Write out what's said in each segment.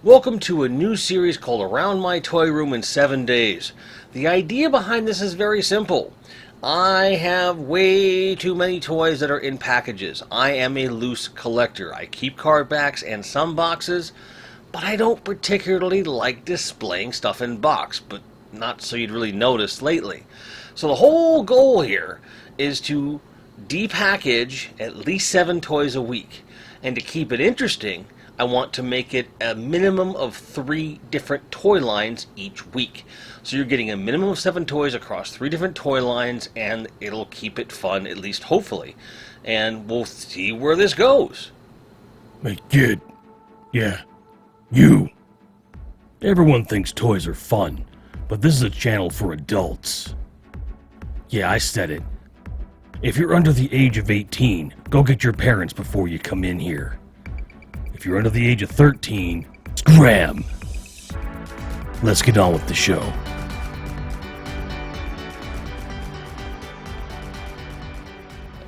Welcome to a new series called Around My Toy Room in 7 Days. The idea behind this is very simple. I have way too many toys that are in packages. I am a loose collector. I keep card backs and some boxes, but I don't particularly like displaying stuff in box, but not so you'd really notice lately. So the whole goal here is to depackage at least 7 toys a week. And to keep it interesting, I want to make it a minimum of 3 different toy lines each week. So you're getting a minimum of 7 toys across 3 different toy lines, and it'll keep it fun, at least hopefully. And we'll see where this goes. Hey kid, yeah, you. Everyone thinks toys are fun, but this is a channel for adults. Yeah, I said it. If you're under the age of 18, go get your parents before you come in here. If you're under the age of 13, scram! Let's get on with the show.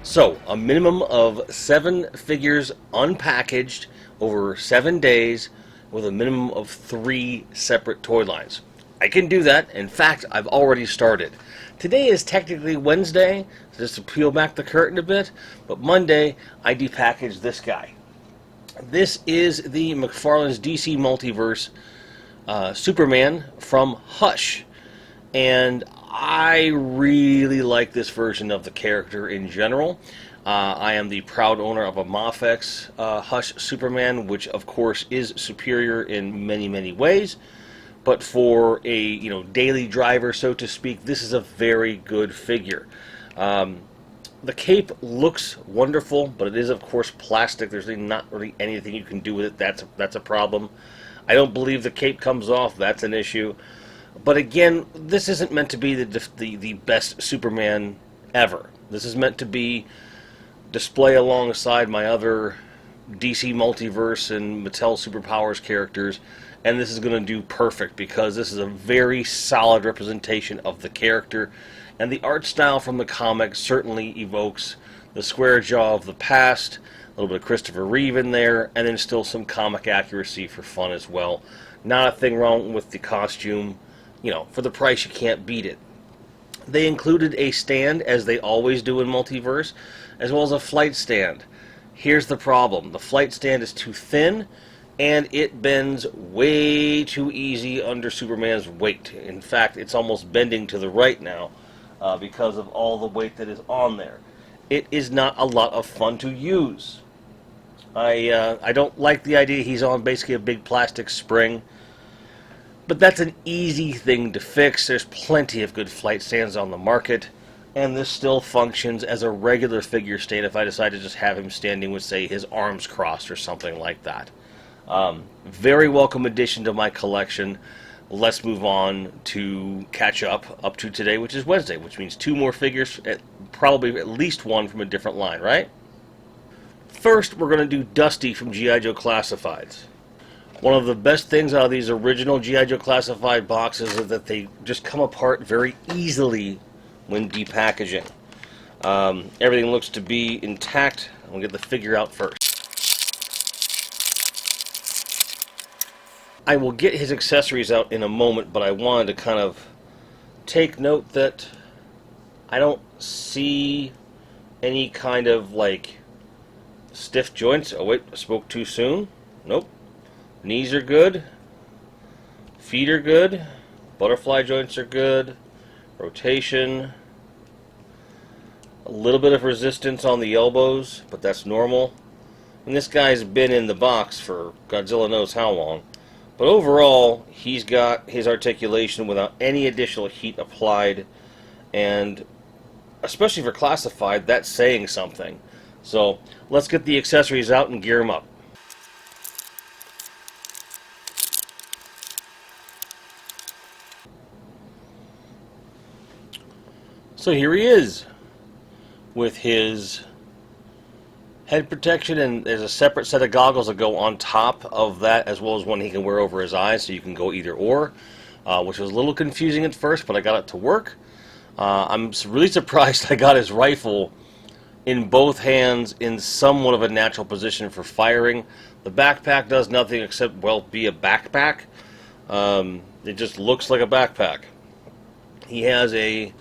So, a minimum of 7 figures unpackaged over 7 days with a minimum of 3 separate toy lines. I can do that. In fact, I've already started. Today is technically Wednesday, just to peel back the curtain a bit, but Monday I depackaged this guy. This is the McFarlane's DC Multiverse Superman from Hush, and I really like this version of the character in general. I am the proud owner of a Mafex Hush Superman, which of course is superior in many, many ways. But for a daily driver, so to speak, this is a very good figure. The cape looks wonderful, but it is of course plastic. There's not really anything you can do with it. That's a problem. I don't believe the cape comes off. That's an issue. But again, this isn't meant to be the best Superman ever. This is meant to be display alongside my other DC Multiverse and Mattel Superpowers characters. And this is going to do perfect because this is a very solid representation of the character. And the art style from the comic certainly evokes the square jaw of the past, a little bit of Christopher Reeve in there, and then still some comic accuracy for fun as well. Not a thing wrong with the costume. For the price, you can't beat it. They included a stand, as they always do in Multiverse, as well as a flight stand. Here's the problem. The flight stand is too thin, and it bends way too easy under Superman's weight. In fact, it's almost bending to the right now because of all the weight that is on there. It is not a lot of fun to use. I don't like the idea he's on basically a big plastic spring, but that's an easy thing to fix. There's plenty of good flight stands on the market, and this still functions as a regular figure stand if I decide to just have him standing with, say, his arms crossed or something like that. Very welcome addition to my collection. Let's move on to catch up to today, which is Wednesday, which means 2 more figures, probably at least 1 from a different line, right? First, we're going to do Dusty from G.I. Joe Classifieds. One of the best things out of these original G.I. Joe Classified boxes is that they just come apart very easily when depackaging. Everything looks to be intact. I'll get the figure out first. I will get his accessories out in a moment, but I wanted to kind of take note that I don't see any kind of stiff joints. Oh wait, I spoke too soon. Nope. Knees are good. Feet are good. Butterfly joints are good. Rotation. A little bit of resistance on the elbows, but that's normal. And this guy's been in the box for Godzilla knows how long. But overall, he's got his articulation without any additional heat applied, and especially for Classified, that's saying something. So let's get the accessories out and gear him up. So here he is, with his head protection, and there's a separate set of goggles that go on top of that, as well as one he can wear over his eyes, so you can go either or, which was a little confusing at first, but I got it to work. I'm really surprised I got his rifle in both hands in somewhat of a natural position for firing. The backpack does nothing except, well, be a backpack. It just looks like a backpack. He has a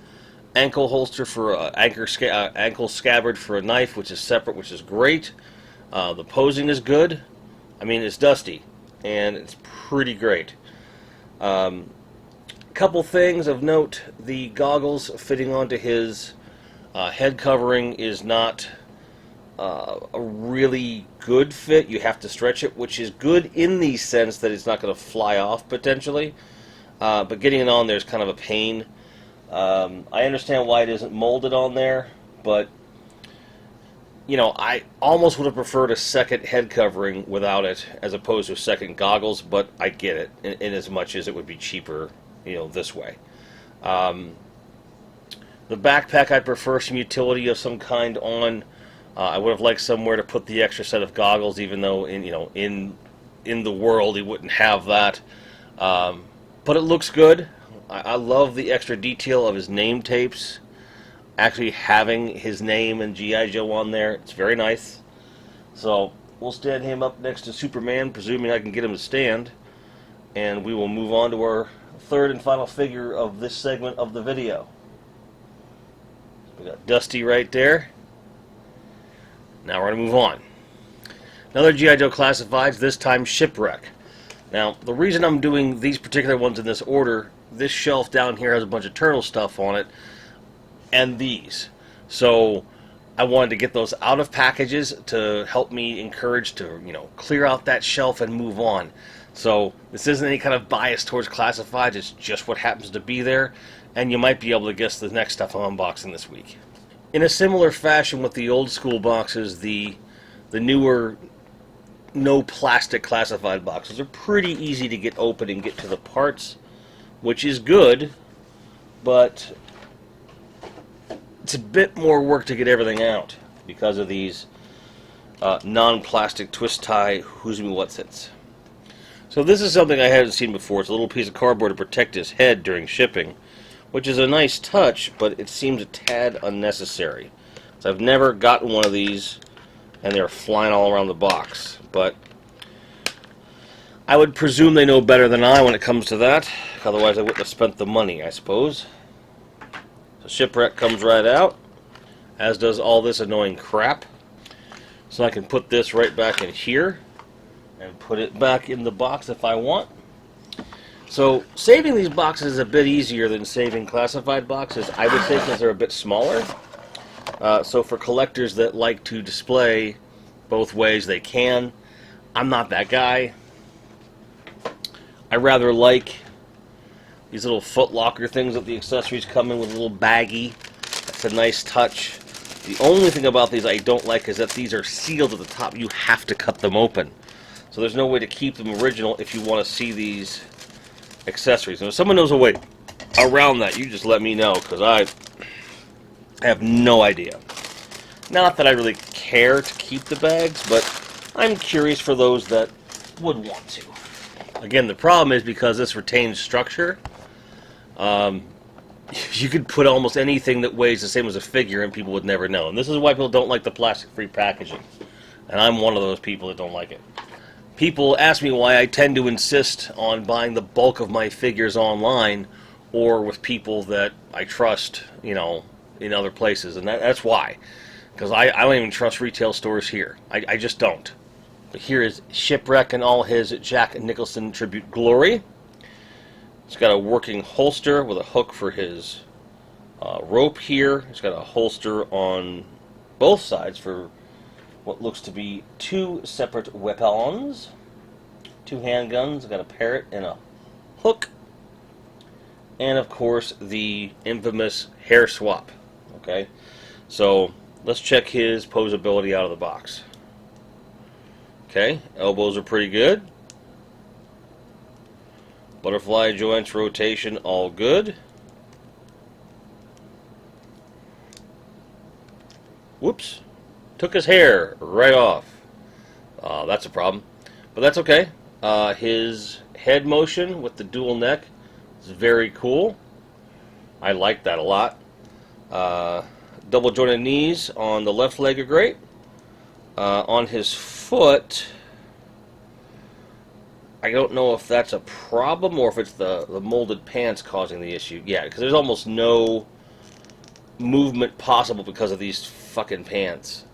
ankle holster for ankle scabbard for a knife, which is separate, which is great. The posing is good. I mean, it's dusty, and it's pretty great. Couple things of note: the goggles fitting onto his head covering is not a really good fit. You have to stretch it, which is good in the sense that it's not going to fly off potentially. But getting it on there is kind of a pain. I understand why it isn't molded on there, but you know, I almost would have preferred a second head covering without it as opposed to a second goggles, but I get it in as much as it would be cheaper, you know, this way. The backpack, I prefer some utility of some kind on. I would have liked somewhere to put the extra set of goggles, even though in the world he wouldn't have that. But it looks good. I love the extra detail of his name tapes. Actually having his name and G.I. Joe on there, it's very nice. So we'll stand him up next to Superman, presuming I can get him to stand, and we will move on to our third and final figure of this segment of the video. We got Dusty right there. Now we're going to move on. Another G.I. Joe Classifieds, this time Shipwreck. Now, the reason I'm doing these particular ones in this order, this shelf down here has a bunch of Turtle stuff on it, and these. So I wanted to get those out of packages to help me encourage to, clear out that shelf and move on. So this isn't any kind of bias towards classifieds, it's just what happens to be there, and you might be able to guess the next stuff I'm unboxing this week. In a similar fashion with the old school boxes, the newer no plastic classified boxes are pretty easy to get open and get to the parts, which is good, but it's a bit more work to get everything out because of these non-plastic twist tie who's me what's its. So this is something I hadn't seen before. It's a little piece of cardboard to protect his head during shipping, which is a nice touch, but it seems a tad unnecessary. So I've never gotten one of these, and they're flying all around the box. But I would presume they know better than I when it comes to that. Otherwise I wouldn't have spent the money, I suppose. So Shipwreck comes right out, as does all this annoying crap. So I can put this right back in here and put it back in the box if I want. So saving these boxes is a bit easier than saving classified boxes, I would say, because they're a bit smaller. So for collectors that like to display both ways, they can. I'm not that guy. I rather like these little foot locker things that the accessories come in with a little baggie. That's a nice touch. The only thing about these I don't like is that these are sealed at the top. You have to cut them open. So there's no way to keep them original if you want to see these accessories. And if someone knows a way around that, you just let me know, because I have no idea. Not that I really care to keep the bags, but I'm curious for those that would want to. Again, the problem is because this retains structure, you could put almost anything that weighs the same as a figure and people would never know. And this is why people don't like the plastic-free packaging. And I'm one of those people that don't like it. People ask me why I tend to insist on buying the bulk of my figures online or with people that I trust, in other places. And that's why. Because I don't even trust retail stores here. I just don't. But here is Shipwreck in all his Jack Nicholson tribute glory. It's got a working holster with a hook for his rope here. It's got a holster on both sides for what looks to be two separate weapons. Two handguns. Got a parrot and a hook. And of course the infamous hair swap. Okay, so let's check his posability out of the box. Okay, elbows are pretty good. Butterfly joints, rotation, all good. Whoops. Took his hair right off. That's a problem. But that's okay. His head motion with the dual neck is very cool. I like that a lot. double jointed knees on the left leg are great. On his foot, I don't know if that's a problem or if it's the molded pants causing the issue. Yeah, because there's almost no movement possible because of these fucking pants.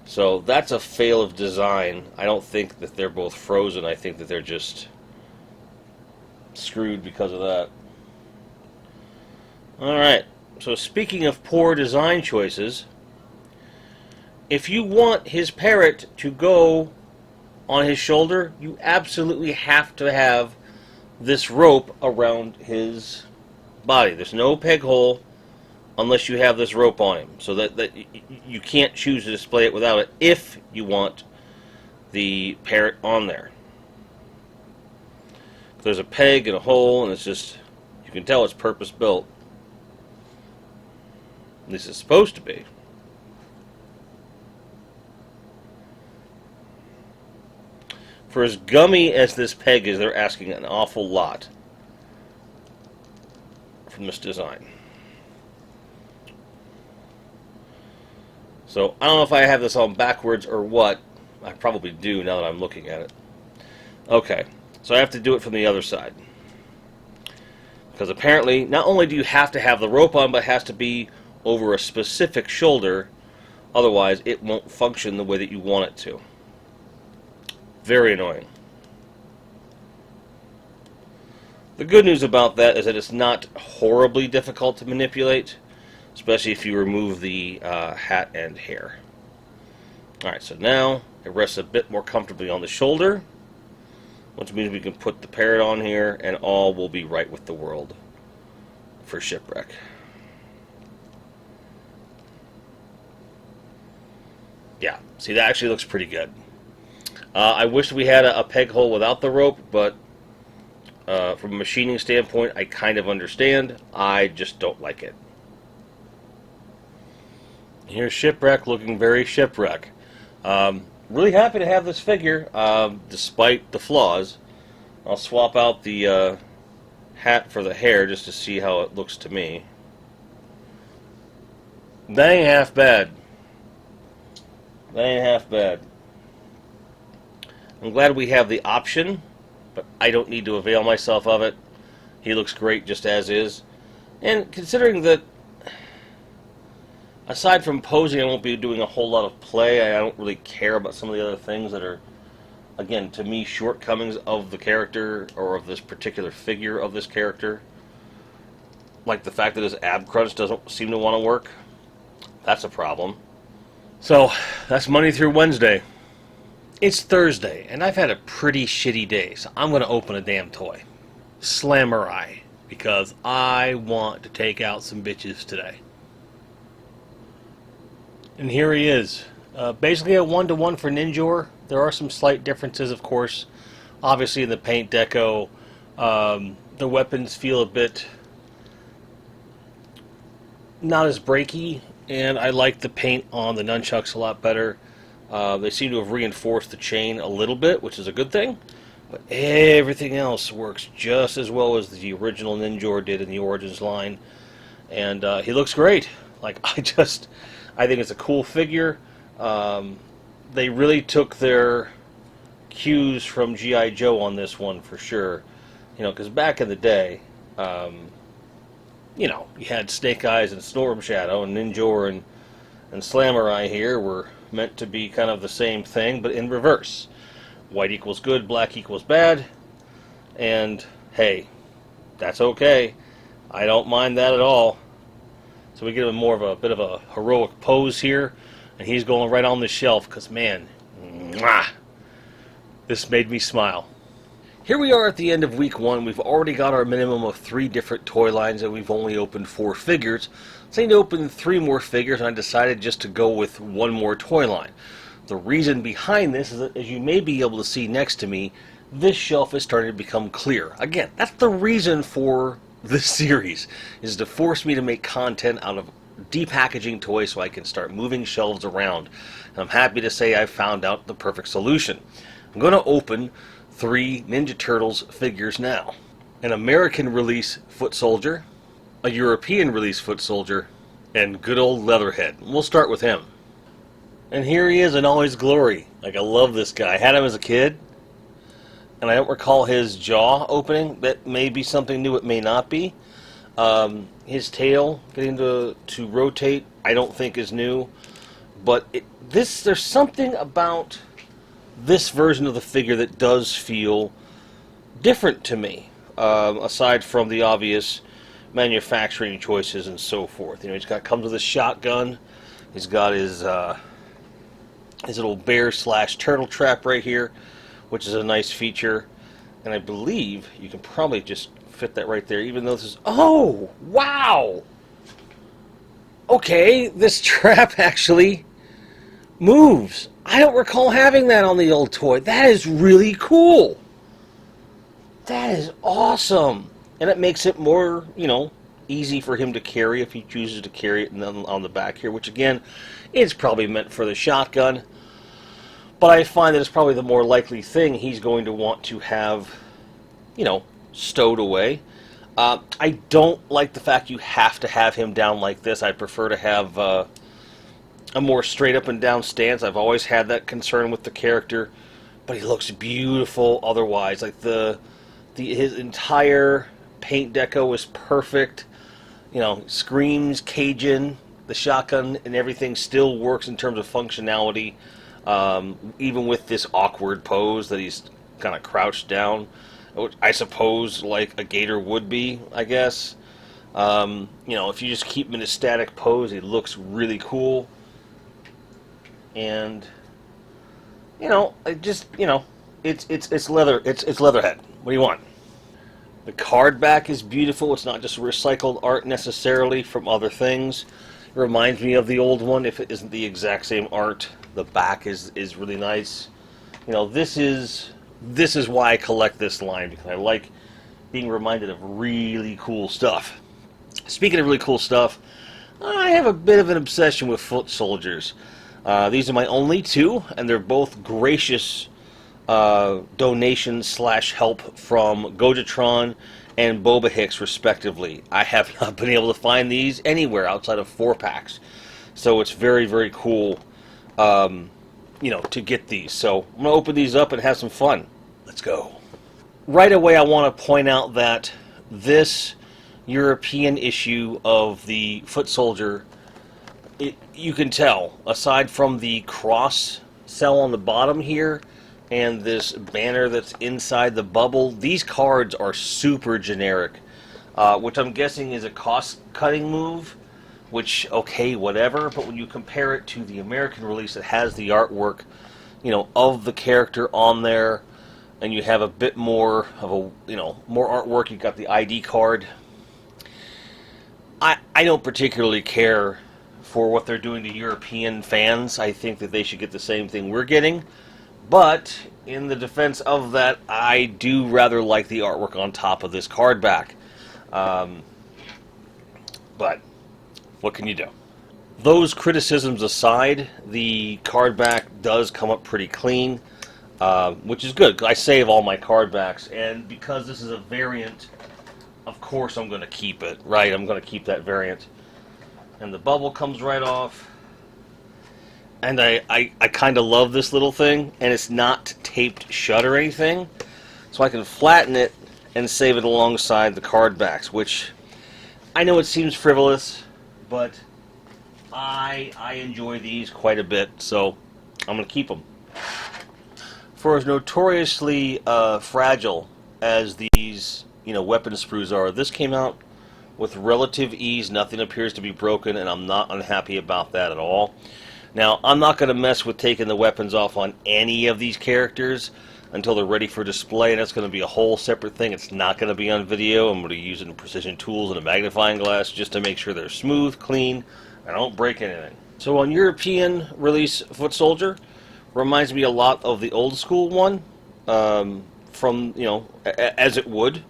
So that's a fail of design. I don't think that they're both frozen. I think that they're just screwed because of that. Alright, so speaking of poor design choices, if you want his parrot to go on his shoulder, you absolutely have to have this rope around his body. There's no peg hole unless you have this rope on him. So that you can't choose to display it without it if you want the parrot on there. There's a peg and a hole, and it's just, you can tell it's purpose built. At least it's supposed to be. For as gummy as this peg is, they're asking an awful lot from this design. So, I don't know if I have this on backwards or what. I probably do now that I'm looking at it. Okay, so I have to do it from the other side. Because apparently, not only do you have to have the rope on, but it has to be over a specific shoulder. Otherwise, it won't function the way that you want it to. Very annoying. The good news about that is that it's not horribly difficult to manipulate, especially if you remove the hat and hair. Alright, so now it rests a bit more comfortably on the shoulder, which means we can put the parrot on here and all will be right with the world for Shipwreck. Yeah, see, that actually looks pretty good. I wish we had a peg hole without the rope, but from a machining standpoint, I kind of understand. I just don't like it. Here's Shipwreck looking very Shipwreck. Really happy to have this figure, despite the flaws. I'll swap out the hat for the hair just to see how it looks to me. That ain't half bad. That ain't half bad. I'm glad we have the option, but I don't need to avail myself of it. He looks great just as is. And considering that, aside from posing, I won't be doing a whole lot of play. I don't really care about some of the other things that are, again, to me, shortcomings of the character or of this particular figure of this character. Like the fact that his ab crunch doesn't seem to want to work. That's a problem. So, that's Monday through Wednesday. It's Thursday, and I've had a pretty shitty day, so I'm going to open a damn toy. Slamurai, because I want to take out some bitches today. And here he is. Basically a 1-to-1 for Ninjor. There are some slight differences, of course. Obviously in the paint deco, the weapons feel a bit not as breaky, and I like the paint on the nunchucks a lot better. They seem to have reinforced the chain a little bit, which is a good thing. But everything else works just as well as the original Ninjor did in the Origins line. And he looks great. Like, I think it's a cool figure. They really took their cues from G.I. Joe on this one for sure. You know, because back in the day, you know, you had Snake Eyes and Storm Shadow, and Ninjor and Slamurai here were meant to be kind of the same thing, but in reverse. White equals good, black equals bad, and hey, that's okay. I don't mind that at all. So we give him more of a bit of a heroic pose here, and he's going right on the shelf, because man, mwah, this made me smile. Here we are at the end of week 1. We've already got our minimum of 3 different toy lines, and we've only opened 4 figures. So I need to open 3 more figures, and I decided just to go with 1 more toy line. The reason behind this is that, as you may be able to see next to me, this shelf is starting to become clear. Again, that's the reason for this series, is to force me to make content out of depackaging toys so I can start moving shelves around. And I'm happy to say I've found out the perfect solution. I'm going to open 3 Ninja Turtles figures now. An American release Foot Soldier, a European release Foot Soldier, and good old Leatherhead. We'll start with him. And here he is in all his glory. Like, I love this guy. I had him as a kid, and I don't recall his jaw opening. That may be something new, it may not be. His tail getting to rotate, I don't think is new. But there's something about this version of the figure that does feel different to me, aside from the obvious manufacturing choices and so forth. You know, comes with his shotgun. He's got his little bear / turtle trap right here, which is a nice feature. And I believe you can probably just fit that right there, even though this is... Oh, wow! Okay, this trap actually moves. I don't recall having that on the old toy. That is really cool. That is awesome. And it makes it more, easy for him to carry if he chooses to carry it on the back here, which again, is probably meant for the shotgun. But I find that it's probably the more likely thing he's going to want to have, stowed away. I don't like the fact you have to have him down like this. I prefer to have a more straight up and down stance. I've always had that concern with the character, but he looks beautiful otherwise. Like his entire paint deco is perfect. Screams Cajun. The shotgun and everything still works in terms of functionality, even with this awkward pose that he's kind of crouched down, which I suppose like a gator would be, I guess. If you just keep him in a static pose, he looks really cool. And it's leather. It's Leatherhead. What do you want? The card back is beautiful. It's not just recycled art necessarily from other things. It reminds me of the old one, if it isn't the exact same art. The back is really nice. This is why I collect this line, because I like being reminded of really cool stuff. Speaking of really cool stuff, I have a bit of an obsession with foot soldiers. These are my only two, and they're both gracious donations / help from Gojatron and Boba Hicks, respectively. I have not been able to find these anywhere outside of 4-packs, so it's very, very cool, to get these. So I'm going to open these up and have some fun. Let's go. Right away, I want to point out that this European issue of the Foot Soldier, you can tell, aside from the cross cell on the bottom here, and this banner that's inside the bubble, these cards are super generic, which I'm guessing is a cost-cutting move, which, okay, whatever, but when you compare it to the American release that has the artwork, of the character on there, and you have a bit more of more artwork, you've got the ID card. I don't particularly care for what they're doing to European fans. I think that they should get the same thing we're getting. But in the defense of that, I do rather like the artwork on top of this card back. But what can you do? Those criticisms aside, the card back does come up pretty clean, which is good. I save all my card backs, and because this is a variant, of course I'm going to keep it, right? I'm going to keep that variant. And the bubble comes right off. And I kind of love this little thing, and it's not taped shut or anything, so I can flatten it and save it alongside the card backs, which I know it seems frivolous, but I enjoy these quite a bit, so I'm going to keep them. For as notoriously fragile as these weapon sprues are, this came out with relative ease. Nothing appears to be broken, and I'm not unhappy about that at all. Now, I'm not going to mess with taking the weapons off on any of these characters until they're ready for display, and that's going to be a whole separate thing. It's not going to be on video. I'm going to use it in precision tools and a magnifying glass just to make sure they're smooth, clean, and I don't break anything. So on European release, Foot Soldier reminds me a lot of the old school one, from, as it would,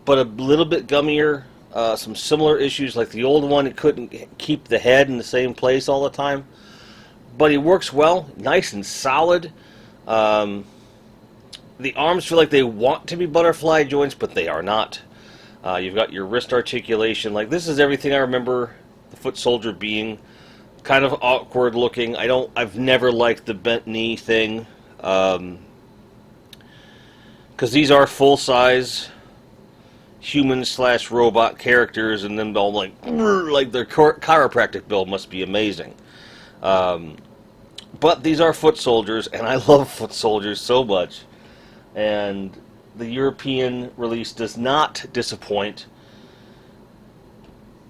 but a little bit gummier. Some similar issues like the old one. It couldn't keep the head in the same place all the time. But he works well, nice and solid. The arms feel like they want to be butterfly joints, but they are not. You've got your wrist articulation. Like, this is everything I remember The foot soldier being kind of awkward looking. I've never liked the bent knee thing. Because these are full-size human/robot characters, and then all like their chiropractic build must be amazing. But these are foot soldiers, and I love foot soldiers so much. And the European release does not disappoint.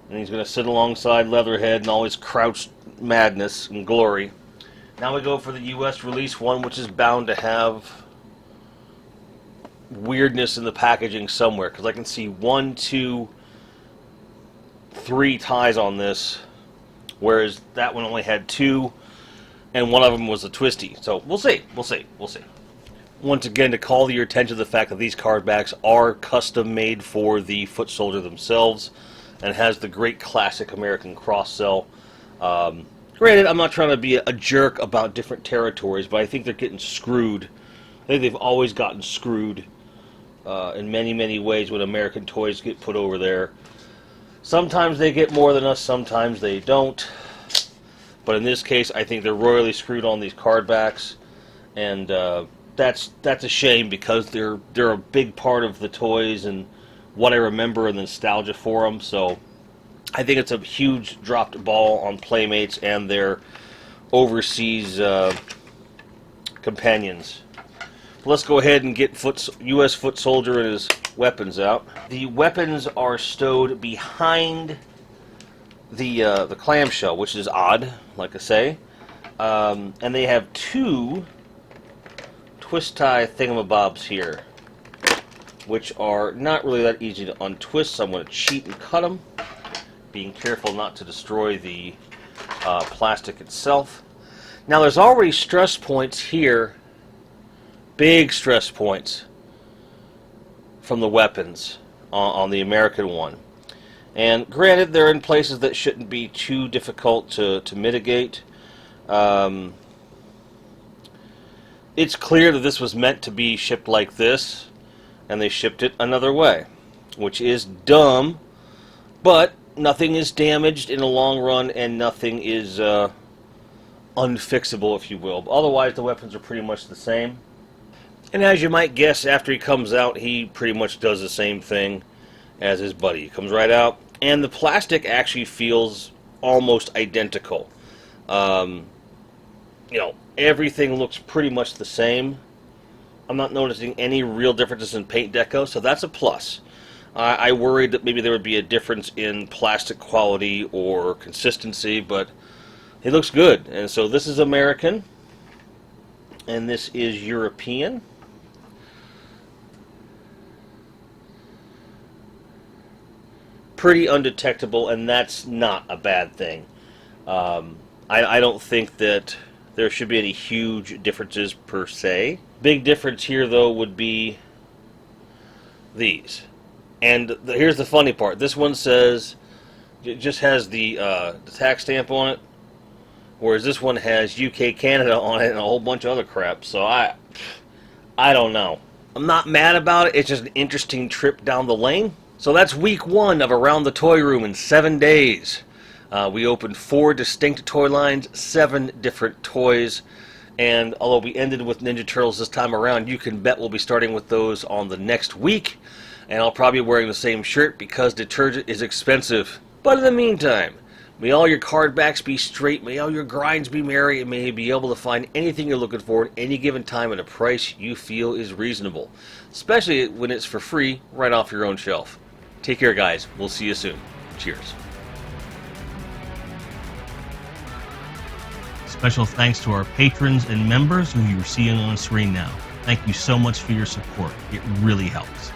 And he's going to sit alongside Leatherhead and all his crouched madness and glory. Now we go for the U.S. release one, which is bound to have weirdness in the packaging somewhere, because I can see 1, 2, 3 ties on this, whereas that one only had 2, and one of them was a twisty. So we'll see. Once again, to call your attention to the fact that these card backs are custom made for the foot soldier themselves, and has the great classic American cross sell. Granted, I'm not trying to be a jerk about different territories, but I think they're getting screwed. I think they've always gotten screwed in many, many ways when American toys get put over there. Sometimes they get more than us, sometimes they don't. But in this case, I think they're royally screwed on these card backs, and that's a shame, because they're a big part of the toys and what I remember and the nostalgia for them. So I think it's a huge dropped ball on Playmates and their overseas companions. Let's go ahead and get U.S. foot soldier and his weapons out. The weapons are stowed behind the clamshell, which is odd, like I say. And they have 2 twist tie thingamabobs here, which are not really that easy to untwist, so I'm going to cheat and cut them, being careful not to destroy the plastic itself. Now there's already stress points here, big stress points from the weapons on the American one. And granted, they're in places that shouldn't be too difficult to mitigate. It's clear that this was meant to be shipped like this, and they shipped it another way, which is dumb, but nothing is damaged in the long run, and nothing is unfixable, if you will. Otherwise, the weapons are pretty much the same. And as you might guess, after he comes out, he pretty much does the same thing as his buddy. He comes right out, and the plastic actually feels almost identical. Everything looks pretty much the same. I'm not noticing any real differences in paint deco, so that's a plus. I worried that maybe there would be a difference in plastic quality or consistency, but it looks good. And so this is American, and this is European. Pretty undetectable, and that's not a bad thing. I don't think that there should be any huge differences per se. Big difference here, though, would be these. And here's the funny part. This one says, it just has the tax stamp on it, whereas this one has UK, Canada on it, and a whole bunch of other crap. So I don't know. I'm not mad about it. It's just an interesting trip down the lane. So that's week 1 of Around the Toy Room in 7 days. We opened 4 distinct toy lines, 7 different toys, and although we ended with Ninja Turtles this time around, you can bet we'll be starting with those on the next week, and I'll probably be wearing the same shirt because detergent is expensive. But in the meantime, may all your card backs be straight, may all your grinds be merry, and may you be able to find anything you're looking for at any given time at a price you feel is reasonable, especially when it's for free right off your own shelf. Take care, guys. We'll see you soon. Cheers. Special thanks to our patrons and members who you're seeing on screen now. Thank you so much for your support. It really helps.